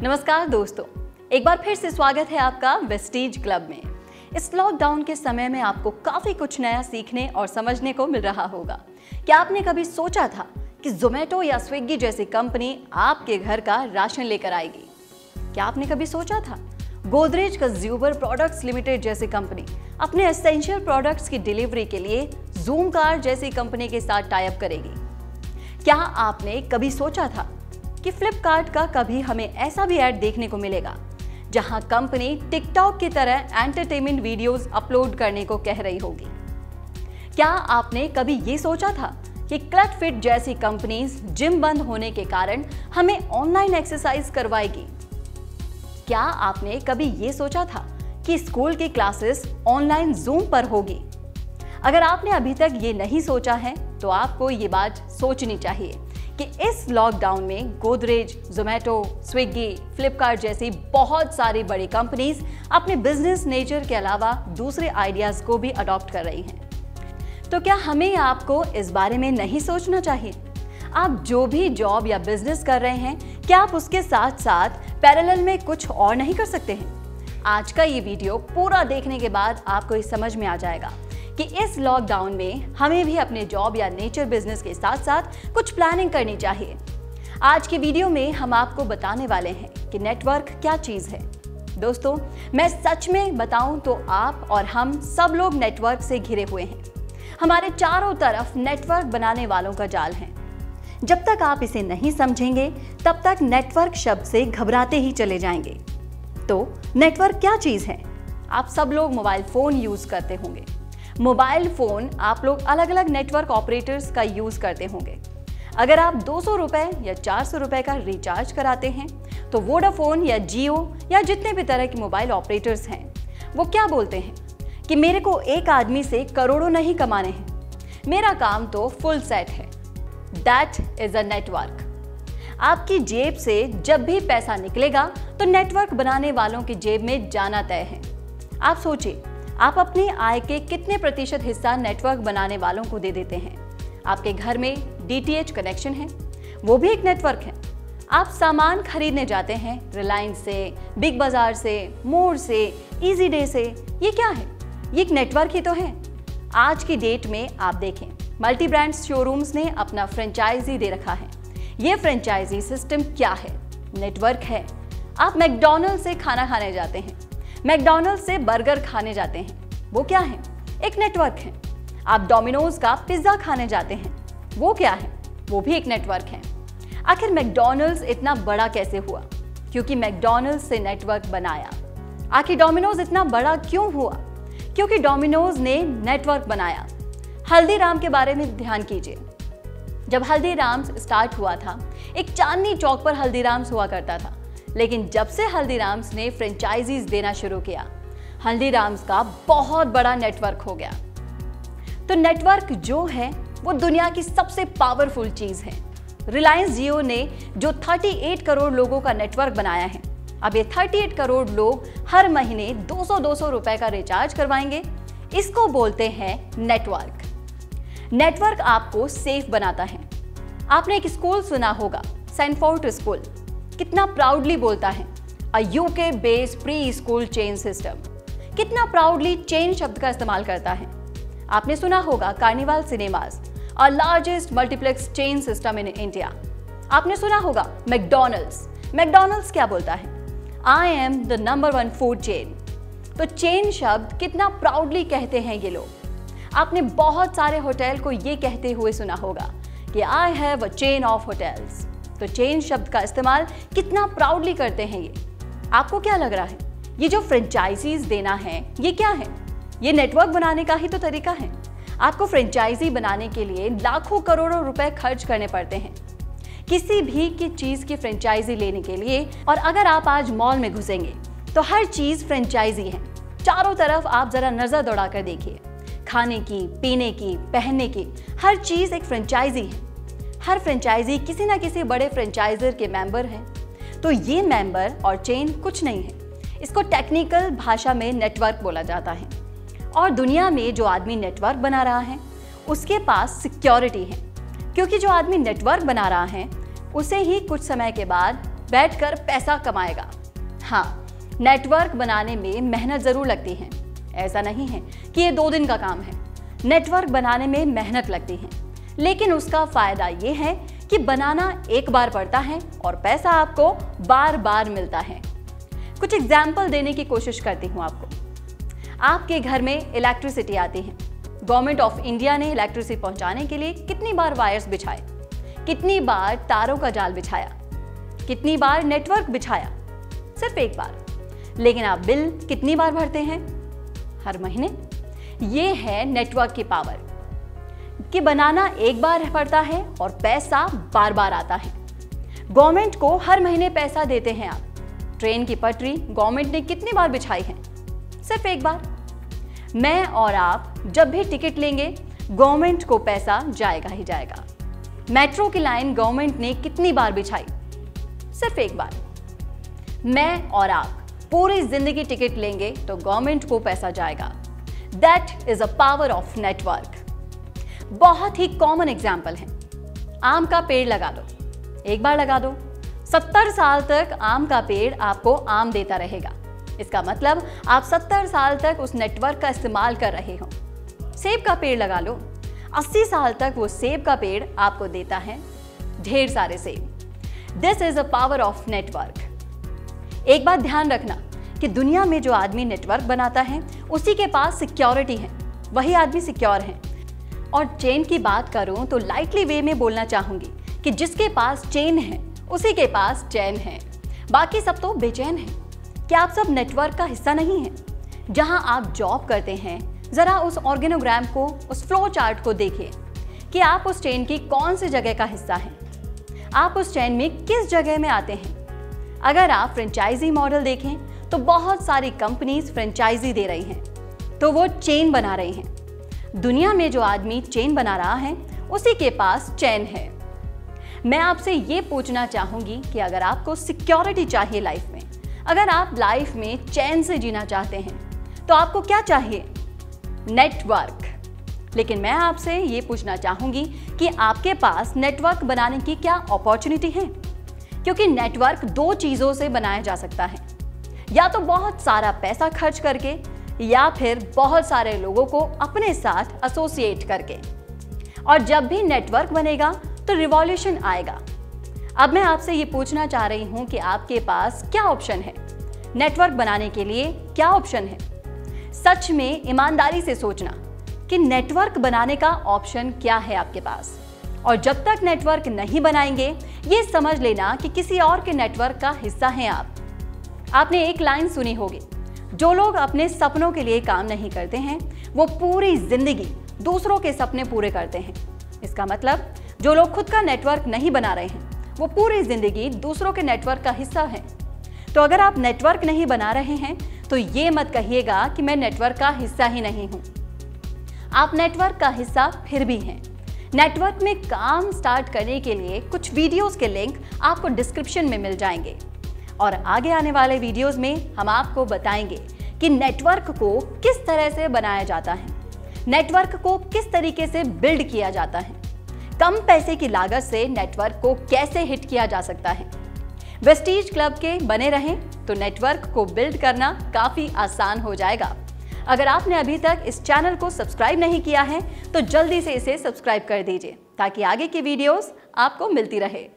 नमस्कार दोस्तों, एक बार फिर से स्वागत है आपका वेस्टीज क्लब में। इस लॉकडाउन के समय में आपको काफी कुछ नया सीखने और समझने को मिल रहा होगा। क्या आपने कभी सोचा था कि जोमेटो या स्विगी जैसी कंपनी आपके घर का राशन लेकर आएगी? क्या आपने कभी सोचा था गोदरेज कंज्यूमर प्रोडक्ट्स लिमिटेड जैसी कंपनी अपने एसेंशियल प्रोडक्ट्स की डिलीवरी के लिए जूम कार जैसी कंपनी के साथ टाई अप करेगी? क्या आपने कभी सोचा था कि फ्लिपकार्ट का कभी हमें ऐसा भी ऐड देखने को मिलेगा जहां कंपनी टिकटॉक की तरह एंटरटेनमेंट वीडियोस अपलोड करने को कह रही होगी? क्या आपने कभी ये सोचा था कि क्लट फिट जैसी कंपनीज जिम बंद होने के कारण हमें ऑनलाइन एक्सरसाइज करवाएगी? क्या आपने कभी ये सोचा था कि स्कूल की क्लासेस ऑनलाइन जूम पर होगी? अगर आपने अभी तक ये नहीं सोचा है तो आपको ये बात सोचनी चाहिए कि इस लॉकडाउन में गोदरेज, जोमेटो, स्विगी, फ्लिपकार्ट जैसी बहुत सारी बड़ी कंपनीज अपने बिजनेस नेचर के अलावा दूसरे आइडियाज को भी अडॉप्ट कर रही हैं। तो क्या हमें आपको इस बारे में नहीं सोचना चाहिए? आप जो भी जॉब या बिजनेस कर रहे हैं, क्या आप उसके साथ साथ पैरेलल में कुछ और नहीं कर सकते हैं? आज का ये वीडियो पूरा देखने के बाद आपको ये समझ में आ जाएगा कि इस लॉकडाउन में हमें भी अपने जॉब या नेचर बिजनेस के साथ साथ कुछ प्लानिंग करनी चाहिए। आज की वीडियो में हम आपको बताने वाले हैं कि नेटवर्क क्या चीज है। दोस्तों, मैं सच में बताऊं तो आप और हम सब लोग नेटवर्क से घिरे हुए हैं। हमारे चारों तरफ नेटवर्क बनाने वालों का जाल है। जब तक आप इसे नहीं समझेंगे तब तक नेटवर्क शब्द से घबराते ही चले जाएंगे। तो नेटवर्क क्या चीज है? आप सब लोग मोबाइल फोन यूज करते होंगे। मोबाइल फोन आप लोग अलग अलग नेटवर्क ऑपरेटर्स का यूज करते होंगे। अगर आप 200 रुपए या 400 रुपए का रिचार्ज कराते हैं तो वोडाफोन या जियो या जितने भी तरह के मोबाइल ऑपरेटर्स हैं, वो क्या बोलते हैं कि मेरे को एक आदमी से करोड़ों नहीं कमाने हैं, मेरा काम तो फुल सेट है। That is a network. आपकी जेब से जब भी पैसा निकलेगा तो नेटवर्क बनाने वालों की जेब में जाना तय है। आप सोचिए, आप अपनी आय के कितने प्रतिशत हिस्सा नेटवर्क बनाने वालों को दे देते हैं? आपके घर में डीटीएच कनेक्शन है, वो भी एक नेटवर्क है। आप सामान खरीदने जाते हैं रिलायंस से, बिग बाजार से, मोर से, इजी डे से, ये क्या है? ये एक नेटवर्क ही तो है। आज की डेट में आप देखें, मल्टी ब्रांड शोरूम्स ने अपना फ्रेंचाइजी दे रखा है। ये फ्रेंचाइजी सिस्टम क्या है? नेटवर्क है। आप मैकडॉनल्ड्स से खाना खाने जाते हैं, मैकडॉनल्ड्स से बर्गर खाने जाते हैं, वो क्या है? एक नेटवर्क है। आप डोमिनोज का पिज्जा खाने जाते हैं, वो क्या है? वो भी एक नेटवर्क है। आखिर मैकडॉनल्ड्स इतना बड़ा कैसे हुआ? क्योंकि मैकडॉनल्ड्स से नेटवर्क बनाया। आखिर डोमिनोज इतना बड़ा क्यों हुआ? क्योंकि डोमिनोज ने नेटवर्क बनाया। हल्दीराम के बारे में ध्यान कीजिए। जब हल्दीराम्स स्टार्ट हुआ था, एक चांदनी चौक पर हल्दीराम्स हुआ करता था, लेकिन जब से हल्दीराम्स ने फ्रेंचाइजीज देना शुरू किया, हल्दीराम्स का बहुत बड़ा नेटवर्क हो गया। तो नेटवर्क जो है वो दुनिया की सबसे पावरफुल चीज है। रिलायंस जियो ने जो 38 करोड़ लोगों का नेटवर्क बनाया है, अब ये 38 करोड़ लोग हर महीने 200-200 रुपए का रिचार्ज करवाएंगे। इसको बोलते हैं नेटवर्क। नेटवर्क आपको सेफ बनाता है। आपने एक स्कूल सुना होगा, सैनफोर्ड स्कूल, कितना प्राउडली बोलता है a UK based pre school chain system. कितना प्राउडली चेन शब्द का इस्तेमाल करता है। आपने सुना होगा carnival cinemas, a largest multiplex chain system in India. आपने सुना होगा मैकडॉनल्ड्स। मैकडॉनल्ड्स क्या बोलता है? I am the number 1 food chain. तो चेन शब्द कितना प्राउडली कहते हैं ये लोग। आपने बहुत सारे होटल को ये कहते हुए सुना होगा कि I have a chain of hotels. तो चेन शब्द का इस्तेमाल कितना प्राउडली करते हैं ये। आपको क्या लग रहा है, ये जो फ्रेंचाइजीज देना है ये क्या है? ये नेटवर्क बनाने का ही तो तरीका है। आपको फ्रेंचाइजी बनाने के लिए लाखों करोड़ों रुपए खर्च करने पड़ते हैं किसी भी की चीज की फ्रेंचाइजी लेने के लिए। और अगर आप आज मॉल में घुसेंगे तो हर चीज फ्रेंचाइजी है। चारों तरफ आप जरा नजर दौड़ा कर देखिए, खाने की, पीने की, पहनने की, हर चीज एक फ्रेंचाइजी है। हर फ्रेंचाइजी किसी ना किसी बड़े फ्रेंचाइजर के मेंबर हैं। तो ये मेंबर और चेन कुछ नहीं है, इसको टेक्निकल भाषा में नेटवर्क बोला जाता है। और दुनिया में जो आदमी नेटवर्क बना रहा है उसके पास सिक्योरिटी है, क्योंकि जो आदमी नेटवर्क बना रहा है उसे ही कुछ समय के बाद बैठकर पैसा कमाएगा। हाँ, नेटवर्क बनाने में मेहनत जरूर लगती है, ऐसा नहीं है कि ये 2 दिन का काम है। नेटवर्क बनाने में मेहनत लगती है, लेकिन उसका फायदा ये है कि बनाना एक बार पड़ता है और पैसा आपको बार बार मिलता है। कुछ एग्जाम्पल देने की कोशिश करती हूँ आपको। आपके घर में इलेक्ट्रिसिटी आती है। गवर्नमेंट ऑफ इंडिया ने इलेक्ट्रिसिटी पहुंचाने के लिए कितनी बार वायर्स बिछाए, कितनी बार तारों का जाल बिछाया, कितनी बार नेटवर्क बिछाया? सिर्फ एक बार। लेकिन आप बिल कितनी बार भरते हैं? हर महीने। ये है नेटवर्क की पावर कि बनाना एक बार पड़ता है और पैसा बार बार आता है। गवर्नमेंट को हर महीने पैसा देते हैं आप। ट्रेन की पटरी गवर्नमेंट ने कितनी बार बिछाई है? सिर्फ एक बार। मैं और आप जब भी टिकट लेंगे, गवर्नमेंट को पैसा जाएगा ही जाएगा। मेट्रो की लाइन गवर्नमेंट ने कितनी बार बिछाई? सिर्फ एक बार। मैं और आप पूरी जिंदगी टिकट लेंगे तो गवर्नमेंट को पैसा जाएगा। That is a power of network. बहुत ही कॉमन एग्जाम्पल है। आम का पेड़ लगा दो, एक बार लगा दो, 70 साल तक आम का पेड़ आपको आम देता रहेगा। इसका मतलब आप 70 साल तक उस नेटवर्क का इस्तेमाल कर रहे हो। सेब का पेड़ लगा लो, 80 साल तक वो सेब का पेड़ आपको देता है ढेर सारे सेब। This is a power of network. एक बात ध्यान रखना कि दुनिया में जो आदमी नेटवर्क बनाता है उसी के पास सिक्योरिटी है, वही आदमी सिक्योर है। और चेन की बात करूं तो लाइटली वे में बोलना चाहूंगी कि जिसके पास चेन है उसी के पास चैन है, बाकी सब तो बेचैन है। क्या आप सब नेटवर्क का हिस्सा नहीं हैं? जहां आप जॉब करते हैं, जरा उस ऑर्गेनोग्राम को, उस फ्लो चार्ट को देखिए कि आप उस चेन की कौन सी जगह का हिस्सा हैं। आप उस चेन में किस जगह में आते हैं। अगर आप फ्रेंचाइजी मॉडल देखें तो बहुत सारी कंपनीज फ्रेंचाइजी दे रही हैं, तो वो चेन बना रही हैं। दुनिया में जो आदमी चेन बना रहा है उसी के पास चैन है। मैं आपसे ये पूछना चाहूंगी कि अगर आपको सिक्योरिटी चाहिए लाइफ में, अगर आप लाइफ में चैन से जीना चाहते हैं, तो आपको क्या चाहिए? नेटवर्क। लेकिन मैं आपसे ये पूछना चाहूंगी कि आपके पास नेटवर्क बनाने की क्या अपॉर्चुनिटी है? क्योंकि नेटवर्क 2 चीजों से बनाया जा सकता है, या तो बहुत सारा पैसा खर्च करके, या फिर बहुत सारे लोगों को अपने साथ एसोसिएट करके। और जब भी नेटवर्क बनेगा तो रिवॉल्यूशन आएगा। अब मैं आपसे ये पूछना चाह रही हूं कि आपके पास क्या ऑप्शन है? नेटवर्क बनाने के लिए क्या ऑप्शन है? सच में ईमानदारी से सोचना कि नेटवर्क बनाने का ऑप्शन क्या है आपके पास। और जब तक नेटवर्क नहीं बनाएंगे, ये समझ लेना कि किसी और के नेटवर्क का हिस्सा हैं आप। आपने एक लाइन सुनी होगी, जो लोग अपने सपनों के लिए काम नहीं करते हैं, वो पूरी जिंदगी दूसरों के सपने पूरे करते हैं। इसका मतलब जो लोग खुद का नेटवर्क नहीं बना रहे हैं, वो पूरी जिंदगी दूसरों के नेटवर्क का हिस्सा हैं। तो अगर आप नेटवर्क नहीं बना रहे हैं तो ये मत कहिएगा कि मैं नेटवर्क का हिस्सा ही नहीं हूं। आप नेटवर्क का हिस्सा फिर भी हैं। नेटवर्क में काम स्टार्ट करने के लिए कुछ वीडियोस के लिंक आपको डिस्क्रिप्शन में मिल जाएंगे, और आगे आने वाले वीडियोस में हम आपको बताएंगे कि नेटवर्क को किस तरह से बनाया जाता है, नेटवर्क को किस तरीके से बिल्ड किया जाता है, कम पैसे की लागत से नेटवर्क को कैसे हिट किया जा सकता है। वेस्टीज क्लब के बने रहें तो नेटवर्क को बिल्ड करना काफी आसान हो जाएगा। अगर आपने अभी तक इस चैनल को सब्सक्राइब नहीं किया है तो जल्दी से इसे सब्सक्राइब कर दीजिए ताकि आगे की वीडियोस आपको मिलती रहे।